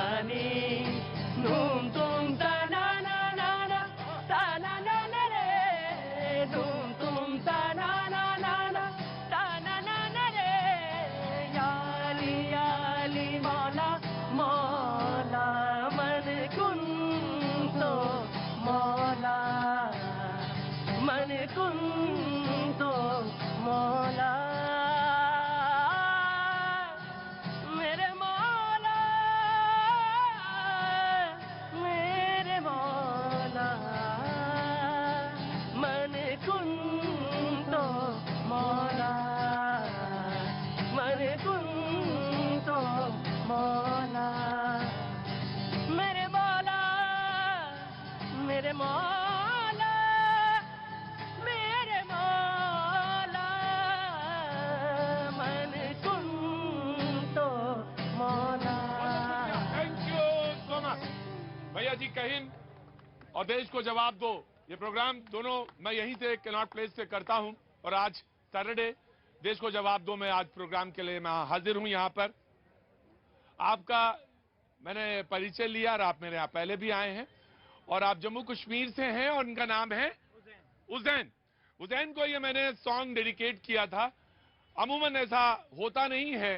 यानी धूम धूम ता ना ना ना ना ता ना ना ना रे धूम धूम ता ना ना ना ना ता ना ना ना रे याली याली मौला मौला मन कुंतो मौला मन कुंतो मौला मेरे मौला मेरे मौला मन कुंतो मौला मन कुंतो मौला मेरे मौला मेरे मौला मेरे मौला मन कुंतो मौला। थैंक यू सो मच भैया जी। कहिन और देश को जवाब दो, ये प्रोग्राम दोनों मैं यहीं से कैनॉट प्लेस से करता हूं और आज सैटरडे देश को जवाब दो में आज प्रोग्राम के लिए मैं हाजिर हूं यहाँ पर। आपका मैंने परिचय लिया और आप मेरे यहाँ पहले भी आए हैं और आप जम्मू कश्मीर से हैं और उनका नाम है उज़ैन। उज़ैन को ये मैंने सॉन्ग डेडिकेट किया था। अमूमन ऐसा होता नहीं है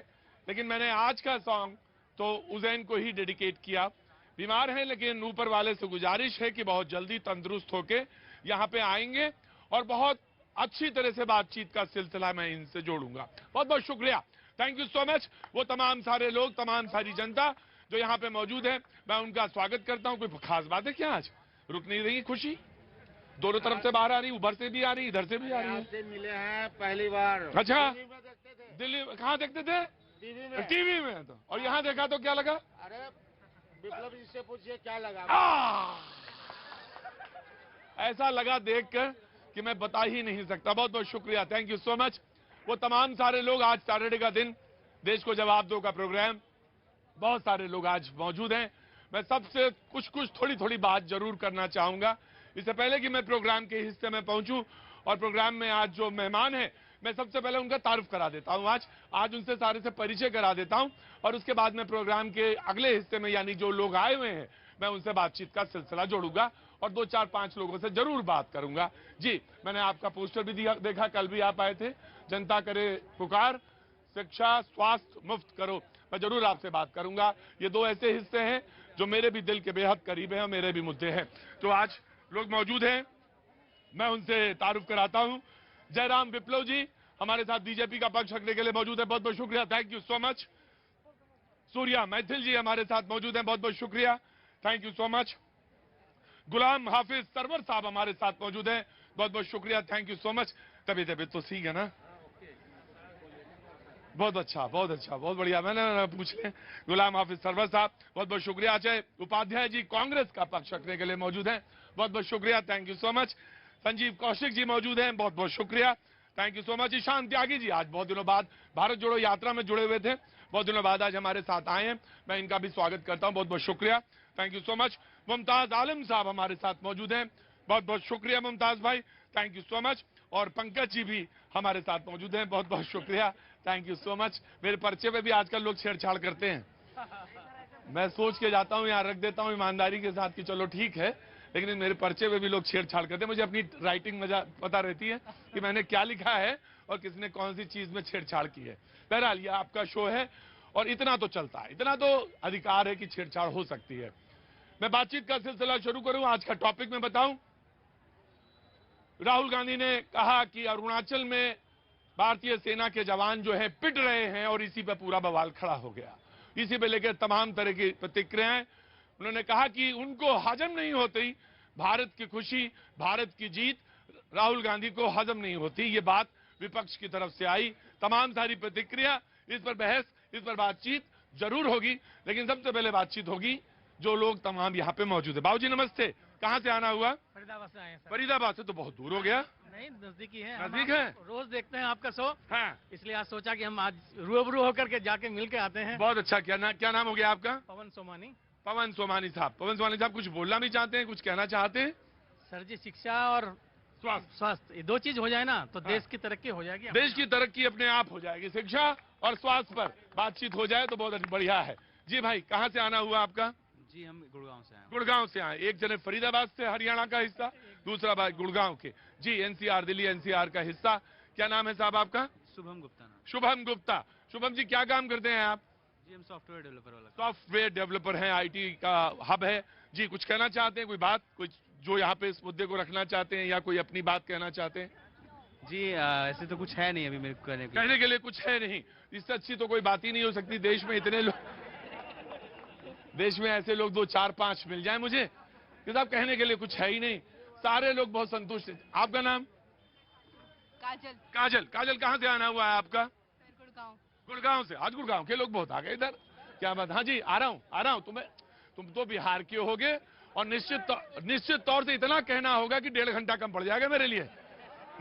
लेकिन मैंने आज का सॉन्ग तो उज़ैन को ही डेडिकेट किया। बीमार हैं लेकिन ऊपर वाले से गुजारिश है कि बहुत जल्दी तंदुरुस्त होके यहाँ पे आएंगे और बहुत अच्छी तरह से बातचीत का सिलसिला मैं इनसे जोड़ूंगा। बहुत बहुत शुक्रिया, थैंक यू सो मच। वो तमाम सारे लोग, तमाम सारी जनता जो यहाँ पे मौजूद है, मैं उनका स्वागत करता हूँ। कोई खास बात है क्या? आज रुक नहीं रही खुशी, दोनों तरफ से बाहर आ रही, ऊपर से भी आ रही, इधर से भी आ रही है। आपसे मिले हैं पहली बार। अच्छा, टीवी में देखते थे। दिल्ली कहाँ देखते थे? टीवी में। टीवी में तो। और यहाँ देखा तो क्या लगा? अरे विप्लव जी से पूछिए क्या लगा। ऐसा लगा देखकर कि मैं बता ही नहीं सकता। बहुत बहुत शुक्रिया, थैंक यू सो मच। वो तमाम सारे लोग, आज सैटरडे का दिन, देश को जवाब दो का प्रोग्राम, बहुत सारे लोग आज मौजूद हैं। मैं सबसे कुछ थोड़ी थोड़ी बात जरूर करना चाहूंगा इससे पहले कि मैं प्रोग्राम के हिस्से में पहुंचूं। और प्रोग्राम में आज जो मेहमान हैं, मैं सबसे पहले उनका तारुफ करा देता हूं। आज उनसे सारे से परिचय करा देता हूं और उसके बाद में प्रोग्राम के अगले हिस्से में, यानी जो लोग आए हुए हैं, मैं उनसे बातचीत का सिलसिला जोड़ूंगा और 2 4 5 लोगों से जरूर बात करूंगा। जी, मैंने आपका पोस्टर भी देखा, कल भी आप आए थे, जनता करे पुकार, शिक्षा स्वास्थ्य मुफ्त करो। मैं जरूर आपसे बात करूंगा। ये 2 ऐसे हिस्से हैं जो मेरे भी दिल के बेहद करीब हैं और मेरे भी मुद्दे हैं। तो आज लोग मौजूद हैं, मैं उनसे तारुफ कराता हूं। जयराम विप्लव जी हमारे साथ बीजेपी का पक्ष रखने के लिए मौजूद है, बहुत बहुत शुक्रिया, thank you so much. Surya Maithil ji हमारे साथ मौजूद हैं, बहुत बहुत शुक्रिया, thank you so much. Ghulam Hafiz Sarwar Sahab हमारे साथ मौजूद हैं, बहुत बहुत शुक्रिया, थैंक यू सो मच। तबीयत तो ठीक है ना? बहुत अच्छा, बहुत बढ़िया। मैंने पूछ लें। गुलाम हाफिज सरवर साहब, बहुत बहुत शुक्रिया। अजय उपाध्याय जी कांग्रेस का पक्ष रखने के लिए मौजूद हैं, बहुत बहुत शुक्रिया, thank you so much. Sanjeev Kaushik ji मौजूद हैं, बहुत बहुत शुक्रिया, thank you so much. Ishan Tyagi ji आज बहुत दिनों बाद भारत जोड़ो यात्रा में जुड़े हुए थे, बहुत दिनों बाद आज हमारे साथ आए हैं, मैं इनका भी स्वागत करता हूं, बहुत बहुत शुक्रिया, thank you so much. Mumtaz Alam साहब हमारे साथ मौजूद हैं, बहुत बहुत शुक्रिया मुमताज भाई, थैंक यू सो मच। और पंकज जी भी हमारे साथ मौजूद हैं, बहुत बहुत शुक्रिया, थैंक यू सो मच। मेरे पर्चे पे भी आजकल लोग छेड़छाड़ करते हैं, मैं सोच के जाता हूं, यहाँ रख देता हूं ईमानदारी के साथ कि चलो ठीक है, लेकिन मेरे पर्चे पे भी लोग छेड़छाड़ करते हैं। मुझे अपनी राइटिंग पता रहती है कि मैंने क्या लिखा है और किसने कौन सी चीज में छेड़छाड़ की है। बहरहाल ये आपका शो है और इतना तो चलता है, इतना तो अधिकार है कि छेड़छाड़ हो सकती है। मैं बातचीत का सिलसिला शुरू करूं, आज का टॉपिक में बताऊं। राहुल गांधी ने कहा कि अरुणाचल में भारतीय सेना के जवान जो है पिट रहे हैं और इसी पे पूरा बवाल खड़ा हो गया। इसी पे लेकर तमाम तरह की प्रतिक्रियाएं। उन्होंने कहा कि उनको हजम नहीं होती भारत की खुशी, भारत की जीत, राहुल गांधी को हजम नहीं होती। ये बात विपक्ष की तरफ से आई, तमाम सारी प्रतिक्रिया, इस पर बहस, इस पर बातचीत जरूर होगी, लेकिन सबसे पहले बातचीत होगी जो लोग तमाम यहाँ पे मौजूद है। बाबूजी नमस्ते, कहाँ से आना हुआ? फरीदाबाद से आए हैं सर। फरीदाबाद से तो बहुत दूर हो गया। नहीं, नजदीकी है। नजदीक है? रोज देखते हैं आपका शो, हाँ, इसलिए आज सोचा कि हम आज रूबरू होकर के जाके मिल के आते हैं। बहुत अच्छा। क्या नाम हो गया आपका? पवन सोमानी। पवन सोमानी साहब। पवन सोमानी साहब कुछ बोलना भी चाहते हैं, कुछ कहना चाहते हैं? सर जी, शिक्षा और स्वास्थ्य ये 2 चीज हो जाए ना तो देश की तरक्की हो जाएगी। देश की तरक्की अपने आप हो जाएगी। शिक्षा और स्वास्थ्य पर बातचीत हो जाए तो बहुत बढ़िया है। जी भाई, कहाँ से आना हुआ आपका? जी हम गुड़गांव से आए हैं। गुड़गांव से आए। एक जने फरीदाबाद से, हरियाणा का हिस्सा, दूसरा भाई गुड़गांव के। जी, एनसीआर, दिल्ली एनसीआर का हिस्सा। क्या नाम है साहब आपका? शुभम गुप्ता नाम। शुभम गुप्ता। शुभम जी, क्या काम करते हैं आप? जी हम सॉफ्टवेयर डेवलपर वाला। सॉफ्टवेयर डेवलपर हैं, आईटी का हब है। जी, कुछ कहना चाहते हैं? कोई बात, कुछ जो यहाँ पे इस मुद्दे को रखना चाहते हैं, या कोई अपनी बात कहना चाहते हैं? जी ऐसे तो कुछ है नहीं अभी मेरे को कहने के लिए कुछ है नहीं। इससे अच्छी तो कोई बात ही नहीं हो सकती। देश में इतने लोग, देश में ऐसे लोग 2 4 5 मिल जाए मुझे कि साहब कहने के लिए कुछ है ही नहीं, सारे लोग बहुत संतुष्ट हैं। आपका नाम? काजल। काजल। काजल, कहाँ से आना हुआ है आपका? सर गुड़गांव। गुड़गांव से। आज गुड़गांव के लोग बहुत आ गए इधर। क्या बात? हाँ जी, आ रहा हूँ। तुम तो बिहार के होगे, और निश्चित तौर से इतना कहना होगा कि 1.5 घंटा कम पड़ जाएगा मेरे लिए।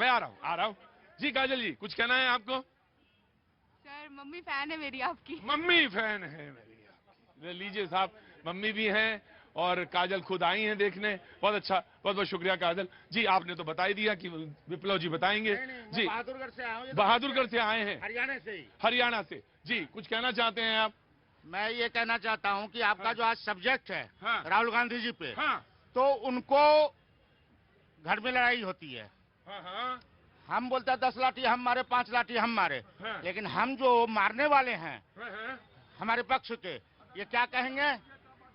मैं आ रहा हूँ। जी काजल जी, कुछ कहना है आपको? सर मम्मी फैन है मेरी आपकी। मम्मी फैन है मेरी आपकी। ले लीजिए साहब, मम्मी भी हैं और काजल खुद आई हैं देखने। बहुत अच्छा, बहुत बहुत शुक्रिया काजल जी। आपने तो बता ही दिया कि विप्लव जी बताएंगे। जी, बहादुरगढ़ से आया हूँ। बहादुरगढ़ से आए हैं, हरियाणा से ही। हरियाणा से। जी, कुछ कहना चाहते हैं आप? मैं ये कहना चाहता हूँ कि आपका जो आज सब्जेक्ट है हाँ। राहुल गांधी जी पे, हाँ तो उनको घर में लड़ाई होती है। हाँ हाँ हम बोलते हैं 10 लाठी हम मारे, 5 लाठी हम मारे, हाँ। लेकिन हम जो मारने वाले हैं हाँ, हमारे पक्ष के, ये क्या कहेंगे?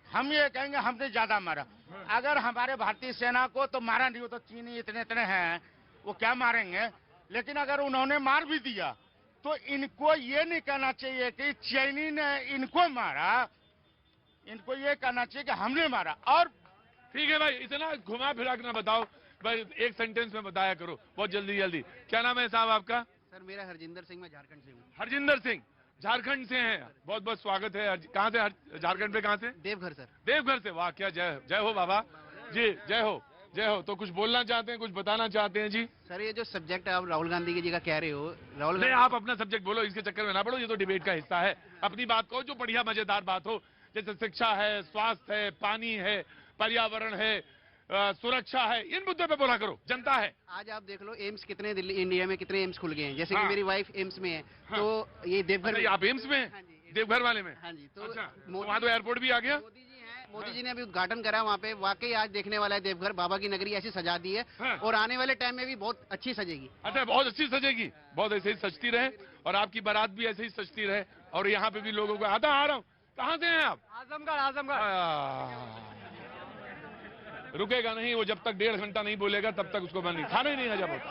हम ये कहेंगे हमने ज्यादा मारा। अगर हमारे भारतीय सेना को तो मारा नहीं हो, तो चीनी इतने हैं, वो क्या मारेंगे? लेकिन अगर उन्होंने मार भी दिया तो इनको ये नहीं कहना चाहिए कि चीनी ने इनको मारा, इनको ये कहना चाहिए कि हमने मारा। और ठीक है भाई, इतना घुमा फिरा के ना बताओ भाई, एक सेंटेंस में बताया करो बहुत जल्दी जल्दी। क्या नाम है साहब आपका? सर मेरा हरजिंदर सिंह, मैं झारखंड से हूँ। हरजिंदर सिंह, झारखंड से हैं। बहुत बहुत स्वागत है। कहाँ से? झारखंड में कहाँ से? देवघर सर। देवघर से। वाह, क्या जय हो बाबा जी, जय हो जय हो। तो कुछ बोलना चाहते हैं, कुछ बताना चाहते हैं? जी सर ये जो सब्जेक्ट आप राहुल गांधी जी का कह रहे हो, राहुल नहीं, गांधी आप अपना सब्जेक्ट बोलो, इसके चक्कर में ना पड़ो। ये तो डिबेट का हिस्सा है। अपनी बात कहो, जो बढ़िया मजेदार बात हो, जैसे शिक्षा है, स्वास्थ्य है, पानी है, पर्यावरण है, सुरक्षा है, इन मुद्दों पे बोला करो। जनता है। आज आप देख लो एम्स कितने दिल्ली इंडिया में कितने एम्स खुल गए हैं। जैसे हाँ। कि मेरी वाइफ एम्स में है, हाँ। तो ये देवघर अच्छा, में। आप एम्स में? हाँ जी, देवघर वाले में? हाँ जी। तो अच्छा, वहाँ तो एयरपोर्ट भी आ गया। मोदी जी हैं, मोदी जी ने अभी उद्घाटन करा वहाँ पे। वाकई आज देखने वाला है देवघर, बाबा की नगरी ऐसी सजा दी है, हाँ। और आने वाले टाइम में भी बहुत अच्छी सजेगी। अच्छा, बहुत अच्छी सजेगी, बहुत ऐसे ही सजती रहे, और आपकी बारात भी ऐसे ही सजती रहे, और यहाँ पे भी लोगों को आता। आ रहा हूँ। कहाँ से हैं आप? आजमगढ़। आजमगढ़। रुकेगा नहीं वो, जब तक 1.5 घंटा नहीं बोलेगा तब तक उसको नहीं, खाना ही नहीं हजम होता।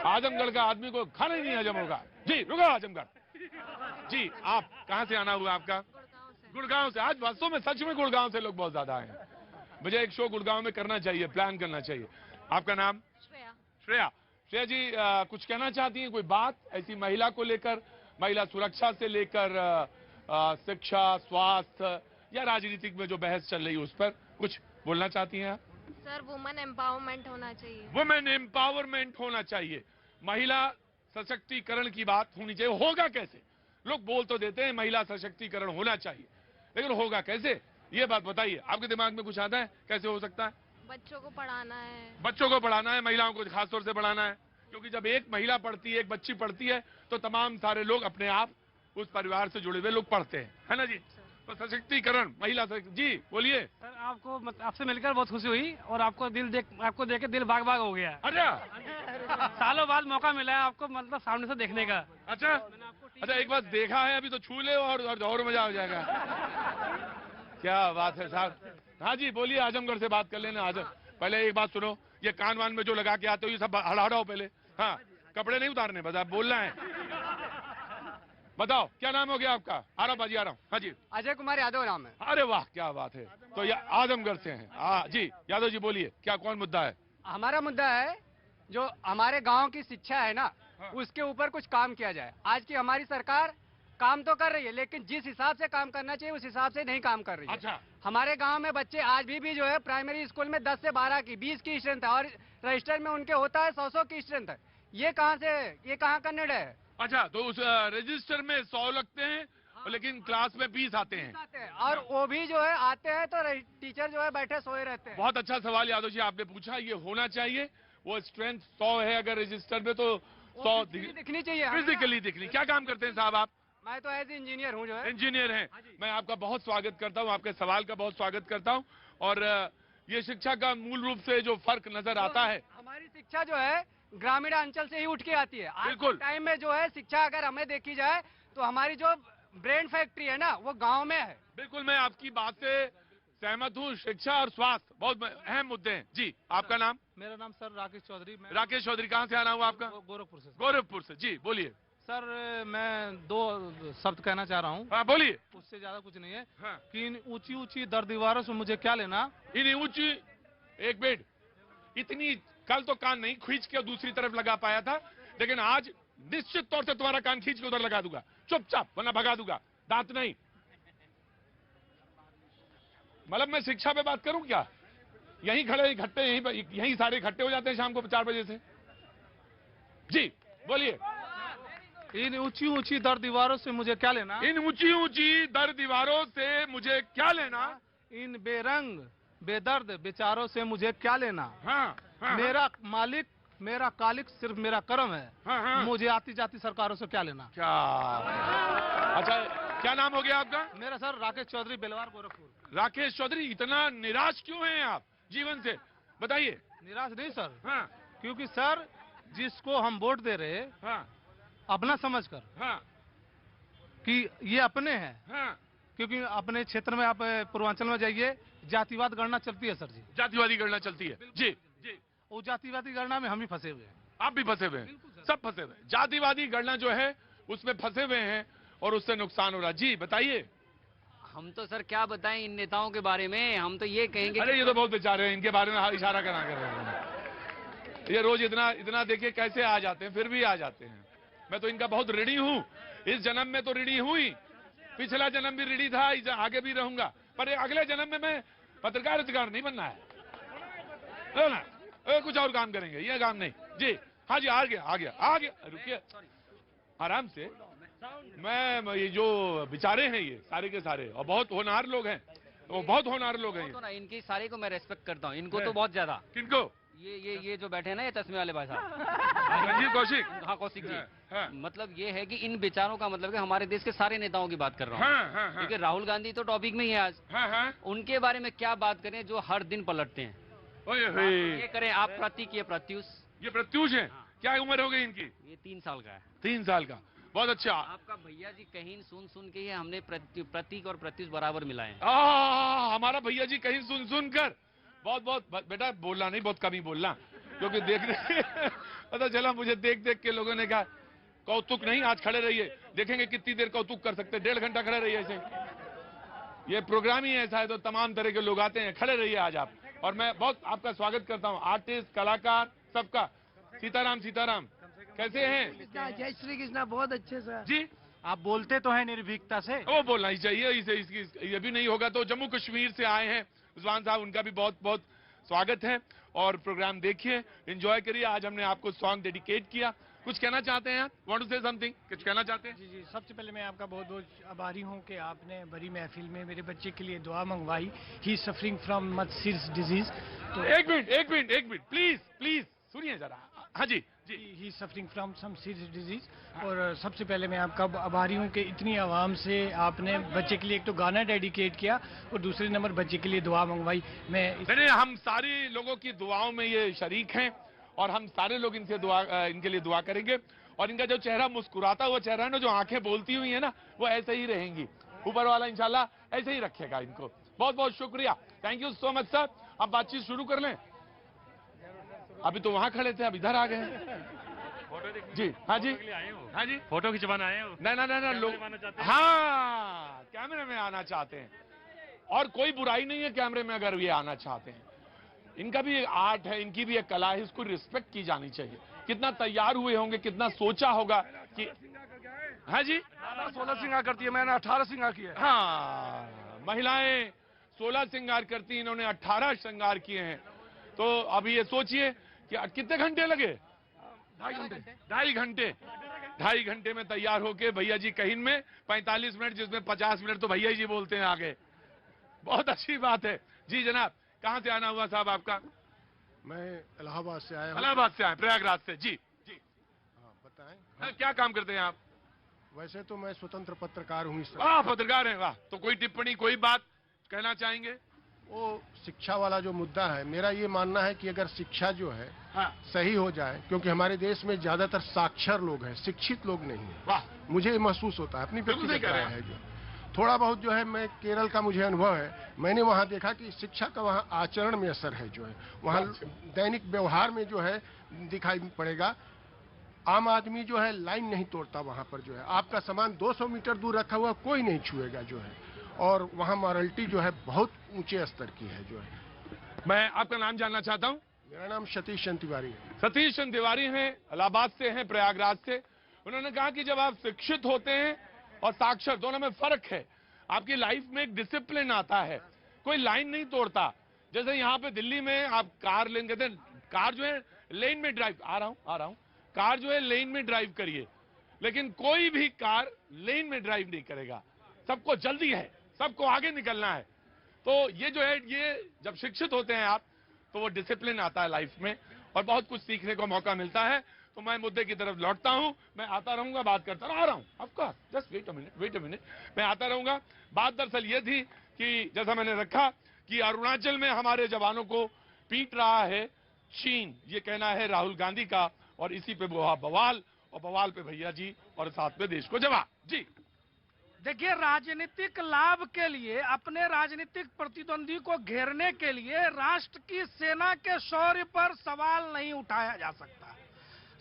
आजमगढ़ का आदमी को खाना ही नहीं हजम होगा। जी रुको, आजमगढ़। जी, आप कहाँ से आना हुआ आपका? गुड़गांव से। आज वास्तव में सच में गुड़गांव से लोग बहुत ज्यादा आए हैं। मुझे एक शो गुड़गांव में करना चाहिए, प्लान करना चाहिए। आपका नाम? श्रेया। श्रेया। श्रेया जी, कुछ कहना चाहती हैं? कोई बात ऐसी महिला को लेकर, महिला सुरक्षा से लेकर शिक्षा, स्वास्थ्य या राजनीतिक में जो बहस चल रही है उस पर कुछ बोलना चाहती हैं आप? सर वुमेन एम्पावरमेंट होना चाहिए। वुमेन एम्पावरमेंट होना चाहिए, महिला सशक्तिकरण की बात होनी चाहिए। होगा कैसे? लोग बोल तो देते हैं महिला सशक्तिकरण होना चाहिए, लेकिन होगा कैसे? ये बात बताइए। आपके दिमाग में कुछ आता है कैसे हो सकता है? बच्चों को पढ़ाना है। बच्चों को पढ़ाना है, महिलाओं को खासतौर से पढ़ाना है, क्योंकि जब एक महिला पढ़ती है, एक बच्ची पढ़ती है, तो तमाम सारे लोग अपने आप उस परिवार से जुड़े हुए लोग पढ़ते हैं, है ना जी? तो सशक्तिकरण, महिला जी बोलिए। सर आपको आपसे मिलकर बहुत खुशी हुई, और आपको देख के दिल बाग बाग हो गया। अच्छा सालों बाद मौका मिला है आपको, मतलब सामने से देखने का। अच्छा, एक बार देखा है, अभी तो छू ले और मजा हो जाएगा। क्या बात है साहब। हाँ जी बोलिए, आजमगढ़ से बात कर लेना। आजम, पहले एक बात सुनो, ये कान वान में जो लगा के आते हो ये सब हटाओ पहले। हाँ, कपड़े नहीं उतारने, बस आप बोलना है। बताओ क्या नाम हो गया आपका? आ रहा बाजी, आ रहा हूँ। हाँ जी, अजय कुमार यादव नाम है। अरे वाह क्या बात है। तो ये आजमगढ़ से हैं। हाँ जी, यादव जी बोलिए, क्या कौन मुद्दा है? हमारा मुद्दा है जो हमारे गांव की शिक्षा है ना, उसके ऊपर कुछ काम किया जाए। आज की हमारी सरकार काम तो कर रही है, लेकिन जिस हिसाब से काम करना चाहिए उस हिसाब से नहीं काम कर रही है। अच्छा, हमारे गांव में बच्चे आज भी जो है प्राइमरी स्कूल में 10 से 12 की 20 की स्ट्रेंथ है, और रजिस्टर में उनके होता है 100 की स्ट्रेंथ है। ये कहाँ से, ये कहाँ का निर्णय है? अच्छा, तो उस रजिस्टर में 100 लगते हैं, लेकिन क्लास में 20 आते हैं। और वो भी जो है आते हैं तो टीचर जो है बैठे सोए रहते हैं। बहुत अच्छा सवाल यादव जी आपने पूछा। ये होना चाहिए, वो स्ट्रेंथ 100 है अगर रजिस्टर में, तो 100 दिखनी चाहिए। फिजिकली दिखनी। क्या काम करते हैं साहब आप? मैं तो एज इंजीनियर हूँ जो है। इंजीनियर हैं। हाँ जी। मैं आपका बहुत स्वागत करता हूं, आपके सवाल का बहुत स्वागत करता हूं। और ये शिक्षा का मूल रूप से जो फर्क नजर आता है, हमारी शिक्षा जो है ग्रामीण अंचल से ही उठ के आती है। आज बिल्कुल। के टाइम में जो है शिक्षा अगर हमें देखी जाए तो हमारी जो ब्रेन फैक्ट्री है ना वो गांव में है। बिल्कुल मैं आपकी बात से सहमत हूं। शिक्षा और स्वास्थ्य बहुत अहम मुद्दे हैं। जी, आपका नाम? मेरा नाम सर राकेश चौधरी। मैं राकेश चौधरी। कहाँ से आना हुआ आपका? गोरखपुर से। गोरखपुर से। जी बोलिए। सर मैं 2 शब्द कहना चाह रहा हूँ, हाँ बोलिए। उससे ज्यादा कुछ नहीं है। हाँ। कि इन ऊंची ऊंची दर दीवारों से मुझे क्या लेना। इन ऊंची, एक मिनट, इतनी कल तो कान नहीं खींच के दूसरी तरफ लगा पाया था, लेकिन आज निश्चित तौर से तुम्हारा कान खींच के उधर लगा दूंगा, चुपचाप, वरना भगा दूंगा, दांत नहीं। मतलब मैं शिक्षा पे बात करूं क्या? यहीं खड़े इकट्ठे, यहीं सारे इकट्ठे हो जाते हैं शाम को 4 बजे से। जी बोलिए। इन ऊंची ऊंची दर दीवारों से मुझे क्या लेना। इन ऊंची ऊंची दर दीवारों से मुझे क्या लेना। इन बेरंग बेदर्द बेचारों से मुझे क्या लेना। हाँ, हाँ, मेरा मालिक मेरा कालिक सिर्फ मेरा कर्म है। हाँ, हाँ। मुझे आती जाती सरकारों से क्या लेना। क्या? अच्छा, क्या नाम हो गया आपका? मेरा सर राकेश चौधरी, बेलवार, गोरखपुर। राकेश चौधरी, इतना निराश क्यों हैं आप जीवन से, बताइए। निराश नहीं सर, हाँ, क्योंकि सर जिसको हम वोट दे रहे हैं हाँ, अपना समझकर हाँ, कि ये अपने हैं, हाँ। क्योंकि अपने क्षेत्र में आप पूर्वांचल में जाइए जातिवाद गणना चलती है सर जी। जातिवादी गणना चलती है। जी जी। वो जातिवादी गणना में हम ही फंसे हुए हैं। आप भी फंसे हुए हैं, सब फंसे हुए हैं। जातिवादी गणना जो है उसमें फंसे हुए हैं और उससे नुकसान हो रहा है। जी बताइए। हम तो सर क्या बताएं इन नेताओं के बारे में, हम तो ये कहेंगे अरे ये तो बहुत बेचारे हैं, इनके बारे में इशारा करा कर रहे हैं। ये रोज इतना इतना देखिए कैसे आ जाते हैं, फिर भी आ जाते हैं। मैं तो इनका बहुत ऋणी हूँ, इस जन्म में तो ऋणी हूँ ही, पिछला जन्म भी ऋणी था, आगे भी रहूंगा, पर अगले जन्म में मैं पत्रकार नहीं बनना है ना, कुछ और काम करेंगे, ये काम नहीं। जी हाँ जी, आ गया, रुकिए आराम से। मैं ये जो बेचारे हैं ये सारे के सारे, और बहुत होनहार लोग हैं, वो बहुत होनहार लोग हैं। तो ना इनकी सारे को मैं रेस्पेक्ट करता हूँ, इनको तो बहुत ज्यादा। किनको? ये जो बैठे हैं ना ये चश्मे वाले भाई साहब, रणजीत कौशिक। हाँ कौशिक जी। हाँ। मतलब ये है कि इन बेचारों का मतलब कि हमारे देश के सारे नेताओं की बात कर रहा हूँ। हाँ, हाँ, हाँ। क्योंकि राहुल गांधी तो टॉपिक में ही है आज। हाँ, हाँ। उनके बारे में क्या बात करें जो हर दिन पलटते हैं। ओए होए। ये करें आप प्रतीक, ये प्रत्युष। ये प्रत्युष है। क्या उम्र हो गई इनकी? ये 3 साल का है। 3 साल का, बहुत अच्छा। आपका भैया जी कहीं सुन के ही हमने प्रतीक और प्रत्युष बराबर मिलाए हैं। हमारा भैया जी कहीं सुन कर, बहुत बेटा बोलना नहीं, बहुत कम ही बोलना, क्योंकि देखने पता चला मुझे देख के लोगों ने कहा कौतुक नहीं, आज खड़े रहिए, देखेंगे कितनी देर कौतुक कर सकते, 1.5 घंटा खड़े रहिए ऐसे। ये प्रोग्राम ही ऐसा है, तो तमाम तरह के लोग आते हैं, खड़े रहिए आज आप। और मैं बहुत आपका स्वागत करता हूँ, आर्टिस्ट, कलाकार, सबका। सीताराम कैसे हैं? जय श्री कृष्णा, बहुत अच्छे सर। जी आप बोलते तो है निर्भीकता से। वो बोलना ही चाहिए, इसे ये भी नहीं होगा तो। जम्मू कश्मीर से आए हैं उस्मान साहब, उनका भी बहुत बहुत स्वागत है। और प्रोग्राम देखिए, एंजॉय करिए। आज हमने आपको सॉन्ग डेडिकेट किया, कुछ कहना चाहते हैं आप? वांट टू से समथिंग, कुछ कहना चाहते हैं? जी, सबसे पहले मैं आपका बहुत बहुत आभारी हूँ कि आपने बड़ी महफिल में मेरे बच्चे के लिए दुआ मंगवाई। He suffering from much serious disease. तो एक मिनट प्लीज सुनिए जरा। हाँ जी जी। He suffering from some serious disease. और सबसे पहले मैं आपका आभारी हूँ कि इतनी आवाम से आपने बच्चे के लिए एक तो गाना डेडिकेट किया और दूसरे नंबर बच्चे के लिए दुआ मंगवाई। नहीं, हम सारे लोगों की दुआओं में ये शरीक हैं और हम सारे लोग इनके लिए दुआ करेंगे। और इनका जो चेहरा मुस्कुराता हुआ चेहरा है ना, जो आंखें बोलती हुई है ना, वो ऐसे ही रहेंगी। ऊपर वाला इंशाल्लाह ऐसे ही रखेगा इनको। बहुत बहुत शुक्रिया, thank you so much sir. अब बातचीत शुरू कर लें। अभी तो वहां खड़े थे, अब इधर आ गए जी। हाँ जी, हाँ जी, फोटो खिंचवाना आए हो? ना लोग, हाँ कैमरे में आना चाहते हैं। और कोई बुराई नहीं है कैमरे में अगर ये आना चाहते हैं। इनका भी एक आर्ट है, इनकी भी एक कला है, इसको रिस्पेक्ट की जानी चाहिए। कितना तैयार हुए होंगे, कितना सोचा होगा कि हाँ जी 16 श्रृंगार करती है, मैंने 18 श्रृंगार किए। हाँ, महिलाएं 16 श्रृंगार करती, इन्होंने 18 श्रृंगार किए हैं। तो अभी ये सोचिए कि कितने घंटे लगे? 2.5 घंटे में तैयार होके भैया जी कहीं में 45 मिनट, जिसमें 50 मिनट तो भैया जी बोलते हैं आगे। बहुत अच्छी बात है जी। जनाब, कहाँ से आना हुआ साहब आपका? मैं इलाहाबाद से आया हूँ। इलाहाबाद से आए, प्रयागराज से। जी जी, हाँ बताएं। हाँ, क्या काम करते हैं आप? वैसे तो मैं स्वतंत्र पत्रकार हूँ इस समय। वाह, पत्रकार हैं, वाह। तो कोई टिप्पणी, कोई बात कहना चाहेंगे? वो शिक्षा वाला जो मुद्दा है, मेरा ये मानना है कि अगर शिक्षा जो है हाँ, सही हो जाए, क्योंकि हमारे देश में ज्यादातर साक्षर लोग हैं, शिक्षित लोग नहीं है। वाह, मुझे ये महसूस होता है, अपनी बिल्कुल सही व्यक्तिगत कह रहे राय हैं। है जो थोड़ा बहुत जो है, मैं केरल का मुझे अनुभव है, मैंने वहाँ देखा कि शिक्षा का वहाँ आचरण में असर है जो है, वहाँ दैनिक व्यवहार में जो है दिखाई पड़ेगा। आम आदमी जो है लाइन नहीं तोड़ता वहाँ पर, जो है आपका सामान 200 मीटर दूर रखा हुआ कोई नहीं छुएगा जो है, और वहाँ मॉरलिटी जो है बहुत ऊंचे स्तर की है जो है। मैं आपका नाम जानना चाहता हूँ। मेरा नाम सतीश चंद तिवारी है। सतीश चंद तिवारी हैं, इलाहाबाद से हैं, प्रयागराज से। उन्होंने कहा कि जब आप शिक्षित होते हैं और साक्षर, दोनों में फर्क है। आपकी लाइफ में एक डिसिप्लिन आता है, कोई लाइन नहीं तोड़ता। जैसे यहाँ पे दिल्ली में आप कार लेन कहते हैं, कार जो है लेन में ड्राइव, आ रहा हूँ, कार जो है लेन में ड्राइव करिए, लेकिन कोई भी कार लेन में ड्राइव नहीं करेगा। सबको जल्दी है, सबको आगे निकलना है। तो ये जो है, ये जब शिक्षित होते हैं आप, तो वो डिसिप्लिन आता है लाइफ में और बहुत कुछ सीखने को मौका मिलता है। तो मैं मुद्दे की तरफ लौटता हूं, मैं आता रहूंगा, बात करता रहा हूं। आपका जस्ट वेट अ मिनट, मैं आता रहूंगा। बात दरअसल ये थी कि जैसा मैंने रखा कि अरुणाचल में हमारे जवानों को पीट रहा है चीन, ये कहना है राहुल गांधी का, और इसी पे हुआ बवाल, और बवाल पे भैया जी और साथ में देश को जवाब। जी देखिए, राजनीतिक लाभ के लिए, अपने राजनीतिक प्रतिद्वंदी को घेरने के लिए राष्ट्र की सेना के शौर्य पर सवाल नहीं उठाया जा सकता।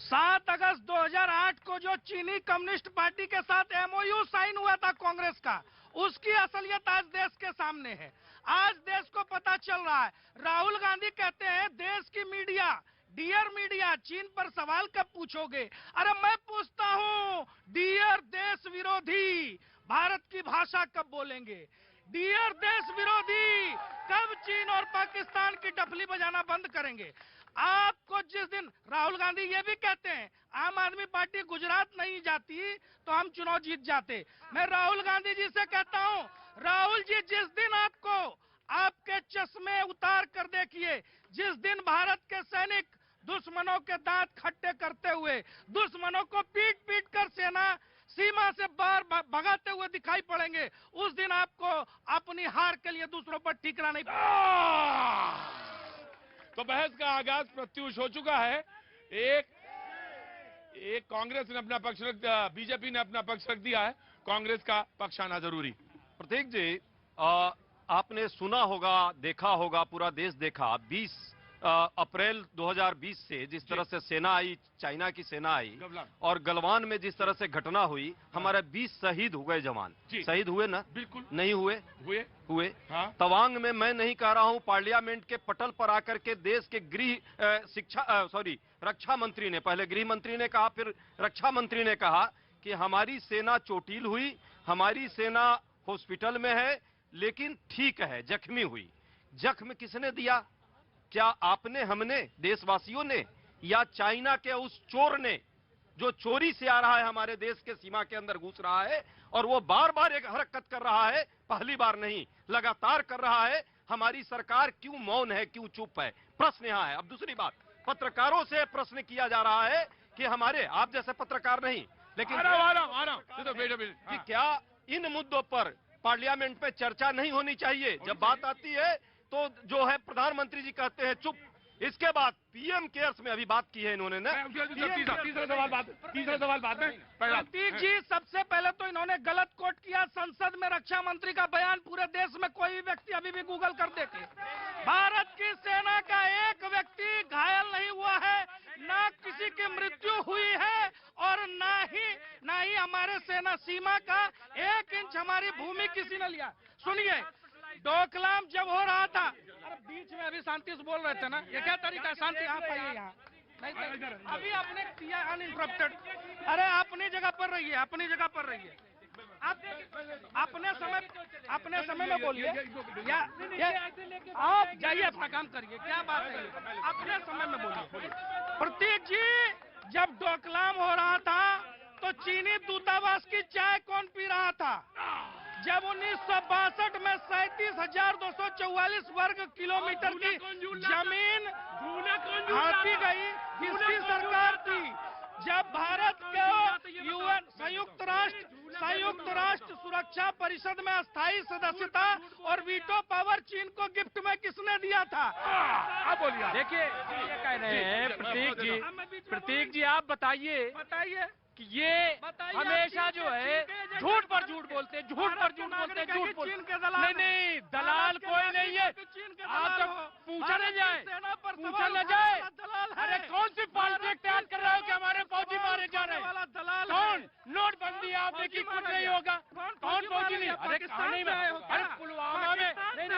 7 अगस्त 2008 को जो चीनी कम्युनिस्ट पार्टी के साथ एमओयू साइन हुआ था कांग्रेस का, उसकी असलियत आज देश के सामने है। आज देश को पता चल रहा है। राहुल गांधी कहते हैं देश की मीडिया, डियर मीडिया, चीन पर सवाल कब पूछोगे? अरे मैं पूछता हूं, डियर देश विरोधी, भारत की भाषा कब बोलेंगे? डियर देश विरोधी, कब चीन और पाकिस्तान की डफली बजाना बंद करेंगे? आपको जिस दिन, राहुल गांधी ये भी कहते हैं आम आदमी पार्टी गुजरात नहीं जाती तो हम चुनाव जीत जाते। मैं राहुल गांधी जी से कहता हूं, राहुल जी, जिस दिन आपको आपके चश्मे उतार कर देखिए, जिस दिन भारत के सैनिक दुश्मनों के दांत खट्टे करते हुए, दुश्मनों को पीट पीट कर सेना सीमा से बाहर भगाते हुए दिखाई पड़ेंगे, उस दिन आपको अपनी हार के लिए दूसरों पर ठीकरा नहीं पड़ेगा। तो बहस का आगाज प्रत्युष हो चुका है। एक कांग्रेस ने अपना पक्ष रख दिया, बीजेपी ने अपना पक्ष रख दिया है, कांग्रेस का पक्ष आना जरूरी। प्रतीक जी, आपने सुना होगा, देखा होगा, पूरा देश देखा, 20 अप्रैल 2020 से जिस तरह से सेना आई, चाइना की सेना आई, और गलवान में जिस तरह से घटना हुई, हमारे 20 शहीद हुए जवान। शहीद हुए ना? बिल्कुल नहीं हुए? हुए। हाँ? तवांग में, मैं नहीं कह रहा हूं, पार्लियामेंट के पटल पर आकर के देश के रक्षा मंत्री ने, पहले गृह मंत्री ने कहा, फिर रक्षा मंत्री ने कहा कि हमारी सेना चोटिल हुई, हमारी सेना हॉस्पिटल में है, लेकिन ठीक है, जख्मी हुई। जख्म किसने दिया? क्या आपने, हमने, देशवासियों ने, या चाइना के उस चोर ने, जो चोरी से आ रहा है, हमारे देश के सीमा के अंदर घुस रहा है, और वो बार बार एक हरकत कर रहा है, पहली बार नहीं, लगातार कर रहा है। हमारी सरकार क्यों मौन है, क्यों चुप है? प्रश्न यहां है। अब दूसरी बात, पत्रकारों से प्रश्न किया जा रहा है कि हमारे, आप जैसे पत्रकार नहीं, लेकिन कि क्या इन मुद्दों पर पार्लियामेंट में चर्चा नहीं होनी चाहिए? जब बात आती है तो जो है प्रधानमंत्री जी कहते हैं चुप। इसके बाद पीएम केयर्स में अभी बात की है इन्होंने ना। तीसरा सवाल बाद में। प्रतीक जी, सबसे पहले तो इन्होंने गलत कोट किया। संसद में रक्षा मंत्री का बयान पूरे देश में कोई भी व्यक्ति अभी भी गूगल कर देखे, भारत की सेना का एक व्यक्ति घायल नहीं हुआ है, ना किसी की मृत्यु हुई है, और ना ही हमारे सेना सीमा का 1 इंच हमारी भूमि किसी ने लिया। सुनिए, डोकलाम जब हो रहा था, अरे बीच में अभी शांति से बोल रहे थे ना, ये क्या तरीका है? शांति, आप आइए यहाँ। अभी आपने किया अनइंटरप्टेड। अरे अपनी जगह पर रहिए, अपनी जगह पर रहिए। आप अपने समय में बोलिए, या आप जाइए अपना काम करिए। क्या बात है, अपने समय में बोलिए। प्रतीक जी, जब डोकलाम हो रहा था तो चीनी दूतावास की चाय कौन पी रहा था? जब 1962 में 37,244 वर्ग किलोमीटर की जमीन हाथी गई, जिसकी सरकार थी, जब भारत को यूएन संयुक्त राष्ट्र सुरक्षा परिषद में अस्थायी सदस्यता और वीटो पावर चीन को गिफ्ट में किसने दिया था? आप बोलिए। देखिए ये कह रहे हैं प्रतीक जी आप बताइए कि ये हमेशा जो है झूठ पर झूठ बोलते हैं, नहीं दलाल कोई नहीं है। आप जब पूछा न जाए अरे कौन सी पॉलिसी इख्तियार कर रहे हो कि हमारे फौजी मारे जा रहे हैं? कौन? नोटबंदी आपने की कुछ नहीं होगा। कौन फौजी नहीं? अरे कहानी में, अरे पुलवामा में नहीं,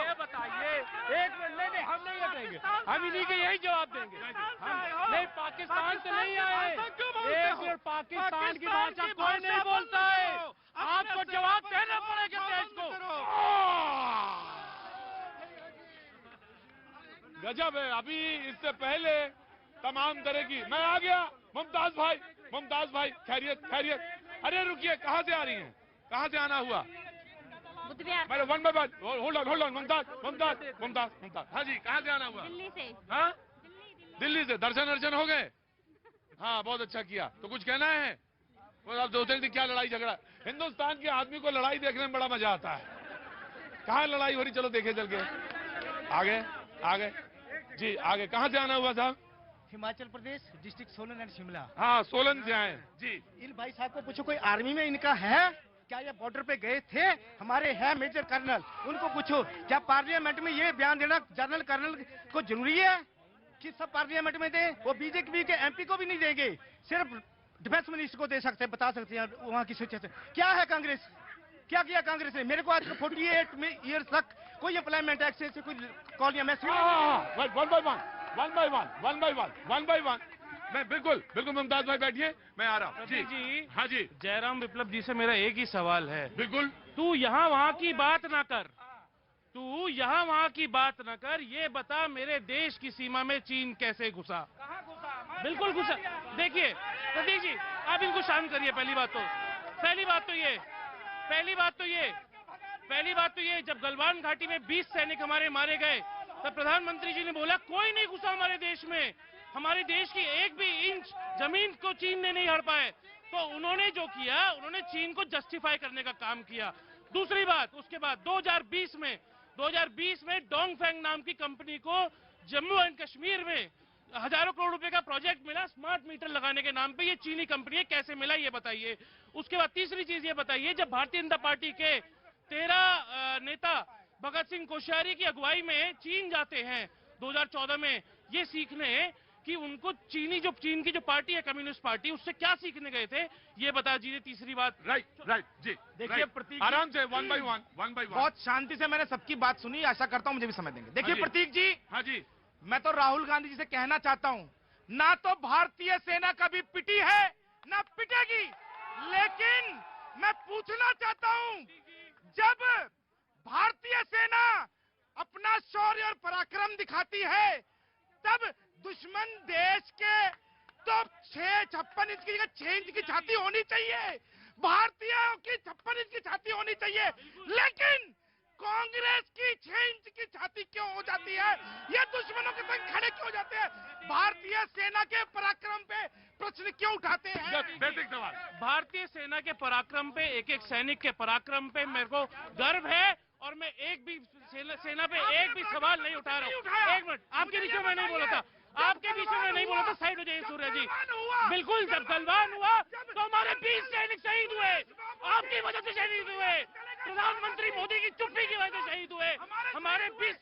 ये बताइए एक मिनट। नहीं हम नहीं कहेंगे, हम इन्हीं के यही जवाब देंगे। नहीं पाकिस्तान से नहीं आए, एक मिनट पाकिस्तान की भाषा कोई नहीं बोलता है, आपको जवाब देना पड़ेगा देश को। गजब है। अभी इससे पहले तमाम तरह की मैं आ गया। मुमताज भाई खैरियत। अरे रुकिए, कहाँ से आ रही हैं? कहाँ से आना हुआ? मेरे one by one hold on Mumtaz. हाँ जी, कहाँ से आना हुआ? दिल्ली से। हाँ दिल्ली से। दर्शन हो गए? हाँ बहुत अच्छा किया। तो कुछ कहना है? अब दो दिन क्या लड़ाई झगड़ा? हिंदुस्तान के आदमी को लड़ाई देखने में बड़ा मजा आता है। कहाँ लड़ाई हो रही? चलो देखे चल के। आगे जी आगे। कहाँ से आना हुआ साहब? Himachal Pradesh, district Solan and Shimla. हाँ सोलन से आए जी। इन भाई साहब को पूछो कोई आर्मी में इनका है क्या? ये बॉर्डर पे गए थे? हमारे हैं मेजर कर्नल, उनको पूछो क्या पार्लियामेंट में ये बयान देना जनरल कर्नल को जरूरी है कि सब पार्लियामेंट में दे? वो बीजेपी के एमपी को भी नहीं देंगे, सिर्फ डिफेंस मिनिस्टर को दे सकते हैं, बता सकते हैं वहाँ की सिचुएशन क्या है। कांग्रेस क्या किया? कांग्रेस ने मेरे को आज 48 ईयर्स तक कोई एम्प्लॉयमेंट एक्ट से कोई कॉल मैं वन बाय वन। मैं बिल्कुल मुमताज भाई बैठिए, मैं आ रहा हूँ जी। हाँ जी। जयराम विप्लव जी से मेरा एक ही सवाल है। बिल्कुल। तू यहाँ वहाँ की बात ना कर, ये बता मेरे देश की सीमा में चीन कैसे घुसा? बिल्कुल घुसा। देखिए प्रतीक जी आप इनको शांत करिए। पहली बात तो ये जब गलवान घाटी में 20 सैनिक हमारे मारे गए तब प्रधानमंत्री जी ने बोला कोई नहीं घुसा हमारे देश में, हमारे देश की एक भी इंच जमीन को चीन ने नहीं हड़ पाए। तो उन्होंने जो किया, उन्होंने चीन को जस्टिफाई करने का काम किया। दूसरी बात, उसके बाद 2020 में डोंगफेंग नाम की कंपनी को जम्मू एंड कश्मीर में हजारों करोड़ रुपए का प्रोजेक्ट मिला स्मार्ट मीटर लगाने के नाम पे। ये चीनी कंपनी है, कैसे मिला ये बताइए। उसके बाद तीसरी चीज ये बताइए, जब भारतीय जनता पार्टी के 13 नेता भगत सिंह कोश्यारी की अगुवाई में चीन जाते हैं 2014 में ये सीखने कि उनको चीन की जो पार्टी है कम्युनिस्ट पार्टी, उससे क्या सीखने गए थे ये बता दीजिए। तीसरी बात। राइट जी। देखिए प्रतीक, आराम से वन बाय वन। बहुत शांति से मैंने सबकी बात सुनी, आशा करता हूँ मुझे भी समय देंगे। देखिए प्रतीक जी, हाँ जी, मैं तो राहुल गांधी जी से कहना चाहता हूं, ना तो भारतीय सेना कभी पिटी है ना पिटेगी, लेकिन मैं पूछना चाहता हूं, जब भारतीय सेना अपना शौर्य और पराक्रम दिखाती है तब दुश्मन देश के तो 56 इंच की जगह 6 इंच की छाती होनी चाहिए, भारतीयों की 56 इंच की छाती होनी चाहिए, लेकिन कांग्रेस की 6 इंच की छाती क्यों हो जाती है? ये दुश्मनों के संग खड़े क्यों जाते हैं? भारतीय सेना के पराक्रम पे प्रश्न क्यों उठाते हैं? बेसिक सवाल। भारतीय सेना के पराक्रम पे, एक एक सैनिक के पराक्रम पे मेरे को गर्व है और मैं एक भी सेना पे एक भी सवाल नहीं उठा रहा हूँ। एक मिनट, आपके बीच में मैं नहीं बोला था, साइड हो जाइए सूर्य जी। बिल्कुल, जब गलवान हुआ तो हमारे 20 सैनिक शहीद हुए, आपकी वजह से शहीद हुए, प्रधानमंत्री मोदी की चुप्पी की वजह से शहीद हुए, हमारे 20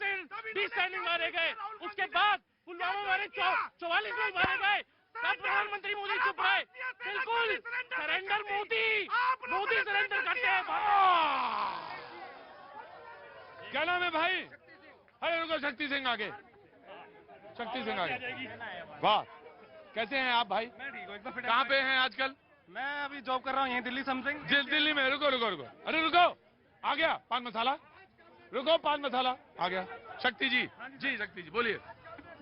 सैनिक मारे गए। उसके बाद पुलवामा हमारे 44 लोग मारे गए, तब प्रधानमंत्री मोदी चुप रहे। बिल्कुल सरेंडर मोदी सरेंडर करते हैं। क्या नाम है भाई? अरे रुको, शक्ति सिंह आगे। वाह, कैसे हैं आप भाई? मैं ठीक हूँ, एकदम फिट। कहाँ पे हैं आजकल? मैं अभी जॉब कर रहा हूँ यहीं दिल्ली समथिंग। दिल्ली में। रुको, अरे रुको, आ गया पान मसाला। आ गया। शक्ति जी शक्ति जी बोलिए।